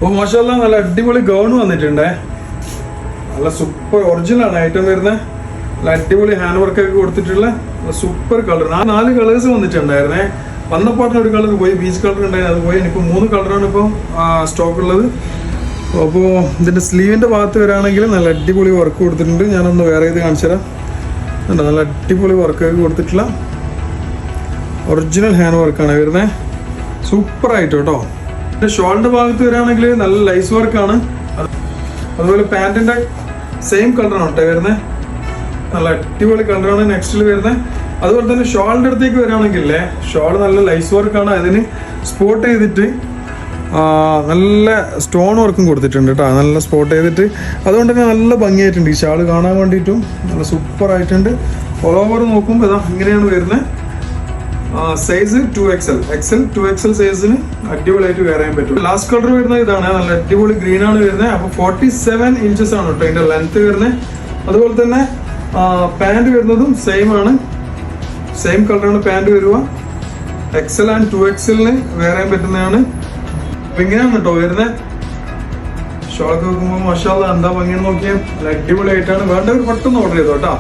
അപ്പോൾ മാഷാഅല്ലാ നല്ല അടിപൊളി ഗൗൺ വന്നിട്ടുണ്ടേ. നല്ല സൂപ്പർ ഒറിജിനൽ ആണ് ഐറ്റം വരുന്നത്. നല്ല അടിപൊളി ഹാൻഡ് വർക്ക് ഒക്കെ കൊടുത്തിട്ടുള്ള സൂപ്പർ കളർ. 4 കളേഴ്സ് വന്നിട്ടുണ്ടായിരുന്നേ. വന്നപ്പാട്ടിന് ഒരു കളർ പോയി, ബീച്ച് കളർ ഉണ്ടായിരുന്നു, അത് പോയി. ഇനിയിപ്പോൾ 3 കളറാണ് ഇപ്പോൾ സ്റ്റോക്ക് ഉള്ളത്. അപ്പോൾ ഇതിൻ്റെ സ്ലീവിൻ്റെ ഭാഗത്ത് വരികയാണെങ്കിൽ നല്ല അടിപൊളി വർക്ക് കൊടുത്തിട്ടുണ്ട്. ഞാനൊന്ന് വേറെ ഇത് കാണിച്ചു തരാം. നല്ല അടിപൊളി വർക്കൊക്കെ കൊടുത്തിട്ടുള്ള ഒറിജിനൽ ഹാൻഡ് വർക്കാണ് വരുന്നത്. സൂപ്പറായിട്ട് കേട്ടോ. പിന്നെ ഷോളിൻ്റെ ഭാഗത്ത് വരികയാണെങ്കിൽ നല്ല ലൈസ് വർക്കാണ്. അതുപോലെ പാൻറ്റിൻ്റെ സെയിം കളറാണ് കേട്ടോ വരുന്നത്. നല്ല അടിപൊളി കളറാണ് നെക്സ്റ്റിൽ വരുന്നത്. അതുപോലെ തന്നെ ഷോളിൻ്റെ അടുത്തേക്ക് വരികയാണെങ്കിലേ ഷോൾ നല്ല ലൈസ് വർക്കാണ്. അതിന് സ്പോട്ട് ചെയ്തിട്ട് നല്ല സ്റ്റോൺ വർക്കും കൊടുത്തിട്ടുണ്ട് കേട്ടോ. നല്ല സ്പോട്ട് ചെയ്തിട്ട് അതുകൊണ്ട് തന്നെ നല്ല ഭംഗിയായിട്ടുണ്ട്. ഈ ഷാൾ കാണാൻ വേണ്ടിയിട്ടും നല്ല സൂപ്പറായിട്ടുണ്ട്. ഓൾ ഓവർ നോക്കുമ്പോൾ ഇതാ ഇങ്ങനെയാണ് വരുന്നത്. സൈസ് 2XL, XL 2XL സൈസിന് അടിപൊളിയായിട്ട് വെയർ ചെയ്യാൻ പറ്റും. ലാസ്റ്റ് കളർ വരുന്നത് ഇതാണ്. നല്ല അടിപൊളി ഗ്രീൻ ആണ് വരുന്നത്. അപ്പോൾ 47 ഇഞ്ചസ് ആണ് കേട്ടോ ഇതിൻ്റെ ലെങ്ത് വരുന്നത്. അതുപോലെ തന്നെ പാൻറ് വരുന്നതും സെയിം ആണ്. സെയിം കളറാണ് പാൻറ് വരിക. XL ആൻഡ് 2XLന് വെയർ ചെയ്യാൻ പറ്റുന്നതാണ്. അപ്പോൾ ഇങ്ങനെയാണ് കേട്ടോ വരുന്നത്. ഷോളൊക്കെ വെക്കുമ്പോൾ മാഷാഅല്ലാ എന്താ ഭംഗിയെന്ന് നോക്കിയാൽ അടിപൊളിയായിട്ടാണ്. വേണ്ടവർ പെട്ടെന്ന് ഓർഡർ ചെയ്തോ കേട്ടോ.